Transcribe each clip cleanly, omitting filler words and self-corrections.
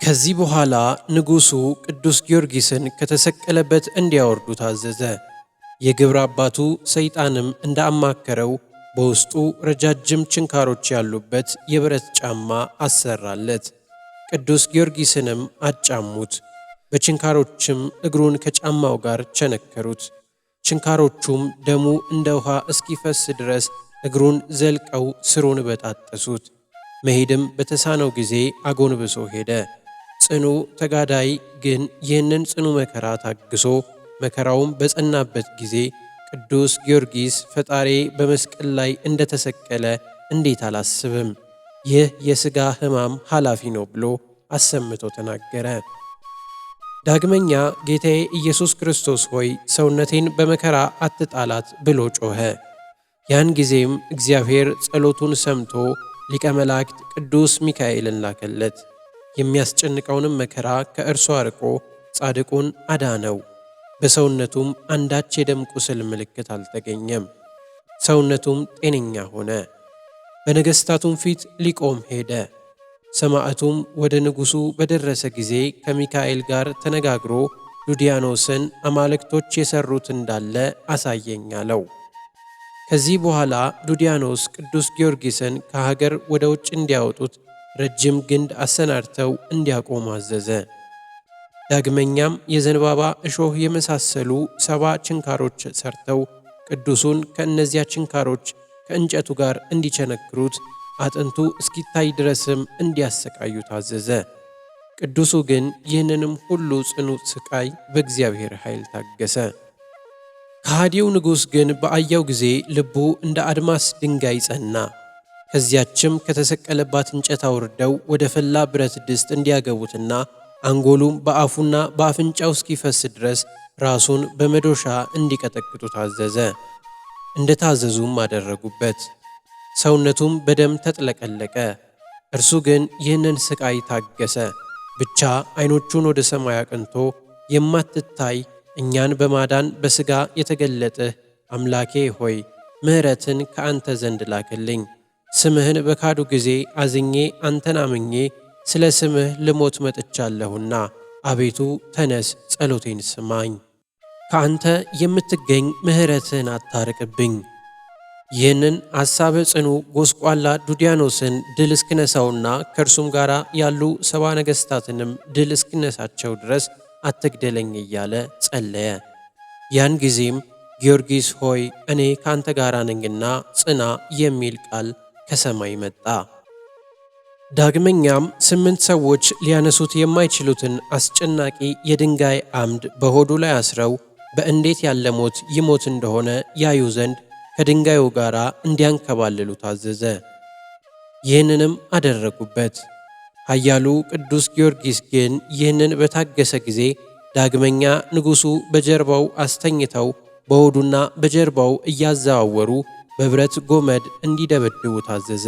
ከዚህ በኋላ ንጉሡ ቅዱስ ጊዮርጊስን ከተሰቀለበት እንዲያወርዱ ታዘዘ። የግብር አባቱ ሰይጣንም እንዳማከረው በውስጡ ረጃጅም ችንካሮች ያሉበት የብረት ጫማ አሰራለት። ቅዱስ ጊዮርጊስንም አጫሙት። በችንካሮችም እግሩን ከጫማው ጋር ቸነከሩት። ችንካሮቹም ደሙ እንደ ውሃ እስኪፈስ ድረስ እግሩን ዘልቀው ስሩን በጣጠሱት። መሄድም በተሳነው ጊዜ አጎንብሶ ሄደ። ጽኑ ተጋዳይ ግን ይህንን ጽኑ መከራ ታግሶ መከራውም በጸናበት ጊዜ ቅዱስ ጊዮርጊስ ፈጣሪ በመስቀል ላይ እንደተሰቀለ እንዴት አላስብም? ይህ የሥጋ ሕማም ኃላፊ ነው ብሎ አሰምቶ ተናገረ። ዳግመኛ ጌታዬ ኢየሱስ ክርስቶስ ሆይ ሰውነቴን በመከራ አትጣላት ብሎ ጮኸ። ያን ጊዜም እግዚአብሔር ጸሎቱን ሰምቶ ሊቀ መላእክት ቅዱስ ሚካኤልን ላከለት። የሚያስጨንቀውንም መከራ ከእርሱ አርቆ ጻድቁን አዳነው። በሰውነቱም አንዳች የደም ቁስል ምልክት አልተገኘም። ሰውነቱም ጤነኛ ሆነ። በነገሥታቱም ፊት ሊቆም ሄደ። ሰማዕቱም ወደ ንጉሡ በደረሰ ጊዜ ከሚካኤል ጋር ተነጋግሮ ዱዲያኖስን አማልክቶች የሠሩት እንዳለ አሳየኝ አለው። ከዚህ በኋላ ዱዲያኖስ ቅዱስ ጊዮርጊስን ከሀገር ወደ ውጭ እንዲያወጡት ረጅም ግንድ አሰናድተው እንዲያቆሙ አዘዘ። ዳግመኛም የዘንባባ እሾህ የመሳሰሉ 70 ችንካሮች ሰርተው ቅዱሱን ከእነዚያ ችንካሮች ከእንጨቱ ጋር እንዲቸነክሩት አጥንቱ እስኪታይ ድረስም እንዲያሰቃዩ ታዘዘ። ቅዱሱ ግን ይህንንም ሁሉ ጽኑ ስቃይ በእግዚአብሔር ኃይል ታገሰ። ከሃዲው ንጉሥ ግን በአየው ጊዜ ልቡ እንደ አድማስ ድንጋይ ጸና። ከዚያችም ከተሰቀለባት እንጨት አውርደው ወደ ፈላ ብረት ድስት እንዲያገቡትና አንጎሉም በአፉና በአፍንጫው እስኪፈስ ድረስ ራሱን በመዶሻ እንዲቀጠቅጡ ታዘዘ። እንደ ታዘዙም አደረጉበት። ሰውነቱም በደም ተጥለቀለቀ። እርሱ ግን ይህንን ስቃይ ታገሰ። ብቻ ዓይኖቹን ወደ ሰማይ አቅንቶ የማትታይ እኛን በማዳን በሥጋ የተገለጥህ አምላኬ ሆይ ምሕረትን ከአንተ ዘንድ ላክልኝ። ስምህን በካዱ ጊዜ አዝኜ አንተን አምኜ ስለ ስምህ ልሞት መጥቻለሁና አቤቱ ተነስ፣ ጸሎቴን ስማኝ። ከአንተ የምትገኝ ምሕረትን አታርቅብኝ። ይህንን ሐሳበ ጽኑ ጎስቋላ ዱዲያኖስን ድል እስክነሳውና ከእርሱም ጋር ያሉ 70 ነገሥታትንም ድል እስክነሳቸው ድረስ አትግደለኝ እያለ ጸለየ። ያን ጊዜም ጊዮርጊስ ሆይ እኔ ካንተ ጋር ነኝና ጽና የሚል ቃል ከሰማይ መጣ። ዳግመኛም 8 ሰዎች ሊያነሱት የማይችሉትን አስጨናቂ የድንጋይ አምድ በሆዱ ላይ አስረው በእንዴት ያለ ሞት ይሞት እንደሆነ ያዩ ዘንድ ከድንጋዩ ጋር እንዲያንከባልሉ ታዘዘ። ይህንንም አደረጉበት። ኃያሉ ቅዱስ ጊዮርጊስ ግን ይህንን በታገሰ ጊዜ ዳግመኛ ንጉሡ በጀርባው አስተኝተው በሆዱና በጀርባው እያዘዋወሩ በብረት ጎመድ እንዲደበድቡ ታዘዘ።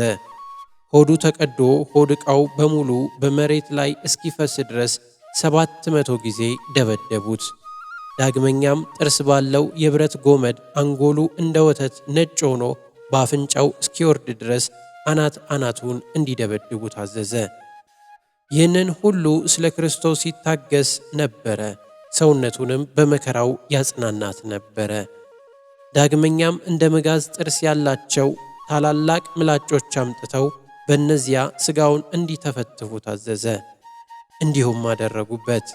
ሆዱ ተቀዶ ሆድ ዕቃው በሙሉ በመሬት ላይ እስኪፈስ ድረስ 700 ጊዜ ደበደቡት። ዳግመኛም ጥርስ ባለው የብረት ጎመድ አንጎሉ እንደ ወተት ነጭ ሆኖ በአፍንጫው እስኪወርድ ድረስ አናት አናቱን እንዲደበድቡ ታዘዘ። ይህንን ሁሉ ስለ ክርስቶስ ይታገስ ነበረ። ሰውነቱንም በመከራው ያጽናናት ነበረ። ዳግመኛም እንደ መጋዝ ጥርስ ያላቸው ታላላቅ ምላጮች አምጥተው በእነዚያ ሥጋውን እንዲተፈትፉ ታዘዘ። እንዲሁም አደረጉበት።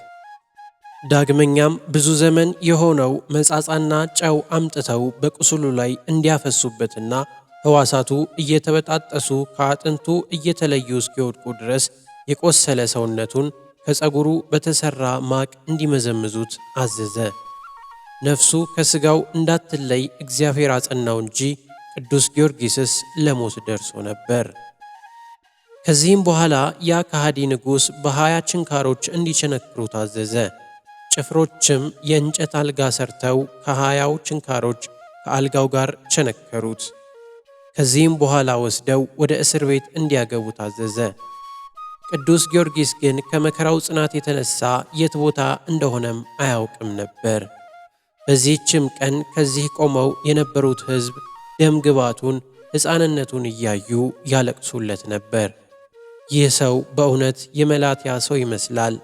ዳግመኛም ብዙ ዘመን የሆነው መጻጻና ጨው አምጥተው በቁስሉ ላይ እንዲያፈሱበትና ሕዋሳቱ እየተበጣጠሱ ከአጥንቱ እየተለዩ እስኪወድቁ ድረስ የቆሰለ ሰውነቱን ከፀጉሩ በተሠራ ማቅ እንዲመዘምዙት አዘዘ። ነፍሱ ከሥጋው እንዳትለይ እግዚአብሔር አጸናው እንጂ ቅዱስ ጊዮርጊስስ ለሞት ደርሶ ነበር። ከዚህም በኋላ ያ ከሃዲ ንጉሥ በ20 ችንካሮች እንዲቸነክሩ ታዘዘ። ጭፍሮችም የእንጨት አልጋ ሰርተው ከ20 ችንካሮች ከአልጋው ጋር ቸነከሩት። ከዚህም በኋላ ወስደው ወደ እስር ቤት እንዲያገቡ ታዘዘ። ቅዱስ ጊዮርጊስ ግን ከመከራው ጽናት የተነሳ የት ቦታ እንደሆነም አያውቅም ነበር። በዚህችም ቀን ከዚህ ቆመው የነበሩት ሕዝብ ደም ግባቱን ሕፃንነቱን እያዩ ያለቅሱለት ነበር። ይህ ሰው በእውነት የመላትያ ሰው ይመስላል።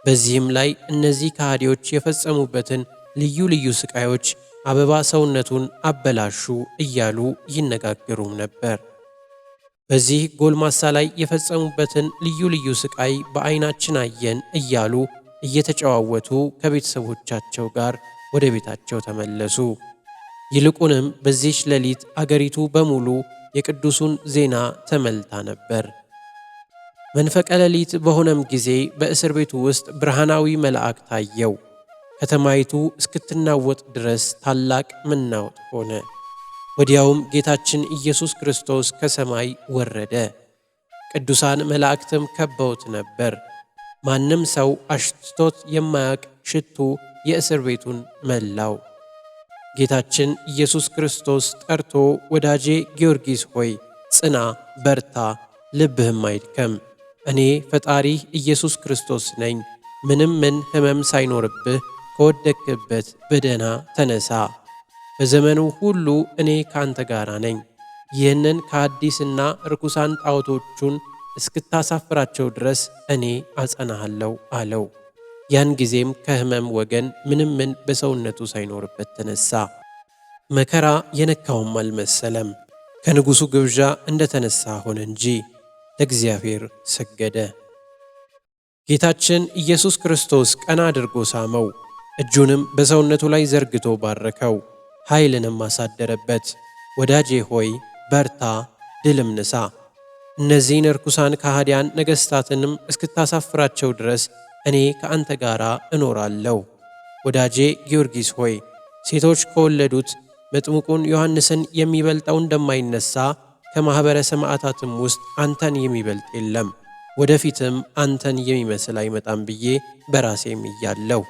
በዚህም ላይ እነዚህ ከሃዲዎች የፈጸሙበትን ልዩ ልዩ ስቃዮች አበባ ሰውነቱን አበላሹ እያሉ ይነጋገሩም ነበር። በዚህ ጎልማሳ ላይ የፈጸሙበትን ልዩ ልዩ ስቃይ በዓይናችን አየን እያሉ እየተጨዋወቱ ከቤተሰቦቻቸው ጋር ወደ ቤታቸው ተመለሱ። ይልቁንም በዚህች ሌሊት አገሪቱ በሙሉ የቅዱሱን ዜና ተመልታ ነበር። መንፈቀ ሌሊት በሆነም ጊዜ በእስር ቤቱ ውስጥ ብርሃናዊ መልአክ ታየው። ከተማይቱ እስክትናወጥ ድረስ ታላቅ መናወጥ ሆነ። ወዲያውም ጌታችን ኢየሱስ ክርስቶስ ከሰማይ ወረደ። ቅዱሳን መላእክትም ከበውት ነበር። ማንም ሰው አሽትቶት የማያውቅ ሽቱ የእስር ቤቱን መላው። ጌታችን ኢየሱስ ክርስቶስ ጠርቶ ወዳጄ ጊዮርጊስ ሆይ ጽና፣ በርታ፣ ልብህም አይድከም። እኔ ፈጣሪህ ኢየሱስ ክርስቶስ ነኝ። ምንም ምን ሕመም ሳይኖርብህ ከወደቅህበት በደህና ተነሳ። በዘመኑ ሁሉ እኔ ካንተ ጋር ነኝ። ይህንን ከአዲስና ርኩሳን ጣዖቶቹን እስክታሳፍራቸው ድረስ እኔ አጸናሃለሁ አለው። ያን ጊዜም ከሕመም ወገን ምንም ምን በሰውነቱ ሳይኖርበት ተነሳ። መከራ የነካውም አልመሰለም። ከንጉሡ ግብዣ እንደተነሳ ሆነ እንጂ ለእግዚአብሔር ሰገደ። ጌታችን ኢየሱስ ክርስቶስ ቀና አድርጎ ሳመው፣ እጁንም በሰውነቱ ላይ ዘርግቶ ባረከው፣ ኃይልንም አሳደረበት። ወዳጄ ሆይ በርታ፣ ድልም ንሳ። እነዚህን ርኩሳን ከሃዲያን ነገሥታትንም እስክታሳፍራቸው ድረስ እኔ ከአንተ ጋር እኖራለሁ። ወዳጄ ጊዮርጊስ ሆይ ሴቶች ከወለዱት መጥምቁን ዮሐንስን የሚበልጠው እንደማይነሳ ከማኅበረ ሰማዕታትም ውስጥ አንተን የሚበልጥ የለም። ወደፊትም አንተን የሚመስል አይመጣም ብዬ በራሴ ምያለሁ።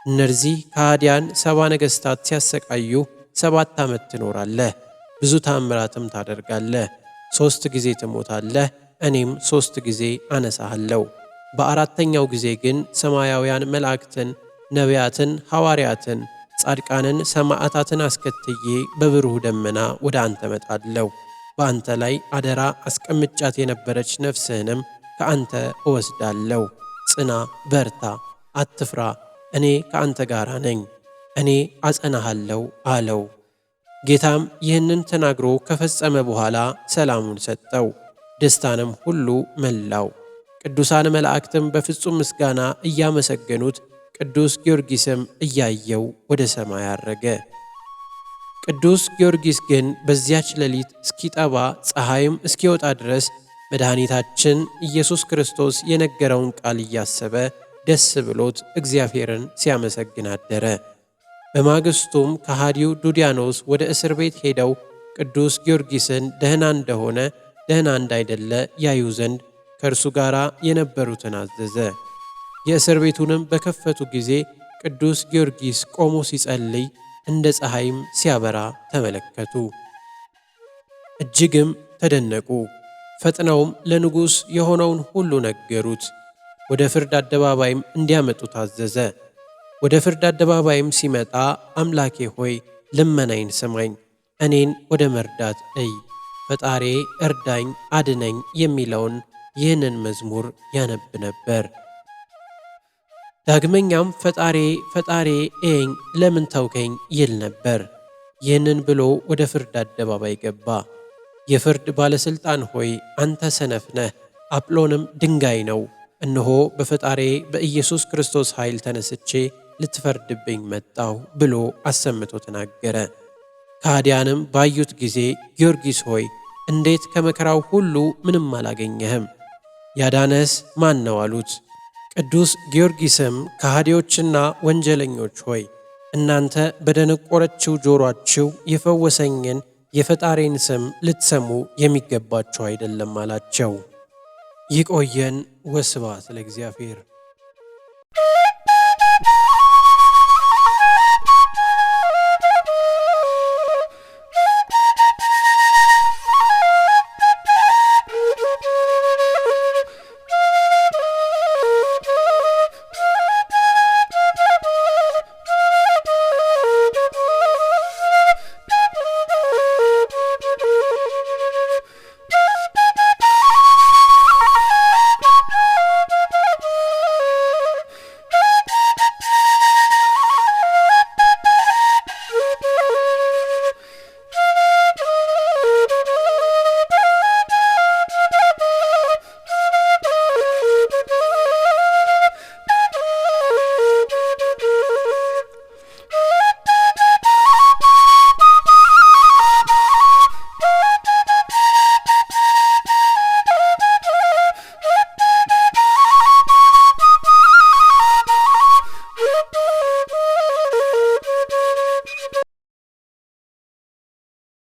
እነዚህ ከሃዲያን 70 ነገሥታት ሲያሰቃዩ 7 ዓመት ትኖራለህ፣ ብዙ ታምራትም ታደርጋለህ። 3 ጊዜ ትሞታለህ፣ እኔም 3 ጊዜ አነሳሃለሁ። በአራተኛው ጊዜ ግን ሰማያውያን መላእክትን፣ ነቢያትን፣ ሐዋርያትን፣ ጻድቃንን፣ ሰማዕታትን አስከትዬ በብሩህ ደመና ወደ አንተ መጣለሁ። በአንተ ላይ አደራ አስቀምጫት የነበረች ነፍስህንም ከአንተ እወስዳለሁ። ጽና፣ በርታ፣ አትፍራ፣ እኔ ከአንተ ጋር ነኝ፣ እኔ አጸናሃለሁ አለው። ጌታም ይህንን ተናግሮ ከፈጸመ በኋላ ሰላሙን ሰጠው፣ ደስታንም ሁሉ መላው። ቅዱሳን መላእክትም በፍጹም ምስጋና እያመሰገኑት፣ ቅዱስ ጊዮርጊስም እያየው ወደ ሰማይ አረገ። ቅዱስ ጊዮርጊስ ግን በዚያች ሌሊት እስኪጠባ ፀሐይም እስኪወጣ ድረስ መድኃኒታችን ኢየሱስ ክርስቶስ የነገረውን ቃል እያሰበ ደስ ብሎት እግዚአብሔርን ሲያመሰግን አደረ። በማግስቱም ከሃዲው ዱድያኖስ ወደ እስር ቤት ሄደው ቅዱስ ጊዮርጊስን ደህና እንደሆነ ደህና እንዳይደለ ያዩ ዘንድ ከእርሱ ጋር የነበሩትን አዘዘ። የእስር ቤቱንም በከፈቱ ጊዜ ቅዱስ ጊዮርጊስ ቆሞ ሲጸልይ እንደ ፀሐይም ሲያበራ ተመለከቱ። እጅግም ተደነቁ። ፈጥነውም ለንጉሥ የሆነውን ሁሉ ነገሩት። ወደ ፍርድ አደባባይም እንዲያመጡት አዘዘ። ወደ ፍርድ አደባባይም ሲመጣ አምላኬ ሆይ ልመናዬን ስማኝ፣ እኔን ወደ መርዳት እይ፣ ፈጣሬ እርዳኝ፣ አድነኝ የሚለውን ይህንን መዝሙር ያነብ ነበር። ዳግመኛም ፈጣሬ ፈጣሬ ኤኝ ለምን ተውከኝ ይል ነበር። ይህንን ብሎ ወደ ፍርድ አደባባይ ገባ። የፍርድ ባለሥልጣን ሆይ አንተ ሰነፍ ነህ፣ አጵሎንም ድንጋይ ነው። እነሆ በፈጣሬ በኢየሱስ ክርስቶስ ኃይል ተነስቼ ልትፈርድብኝ መጣሁ ብሎ አሰምቶ ተናገረ። ከሃዲያንም ባዩት ጊዜ ጊዮርጊስ ሆይ እንዴት ከመከራው ሁሉ ምንም አላገኘህም? ያዳነስ ማን ነው አሉት። ቅዱስ ጊዮርጊስም ከሃዲዎችና ወንጀለኞች ሆይ እናንተ በደነቆረችው ጆሮአችሁ የፈወሰኝን የፈጣሪን ስም ልትሰሙ የሚገባችሁ አይደለም አላቸው። ይቆየን። ወስብሐት ለእግዚአብሔር።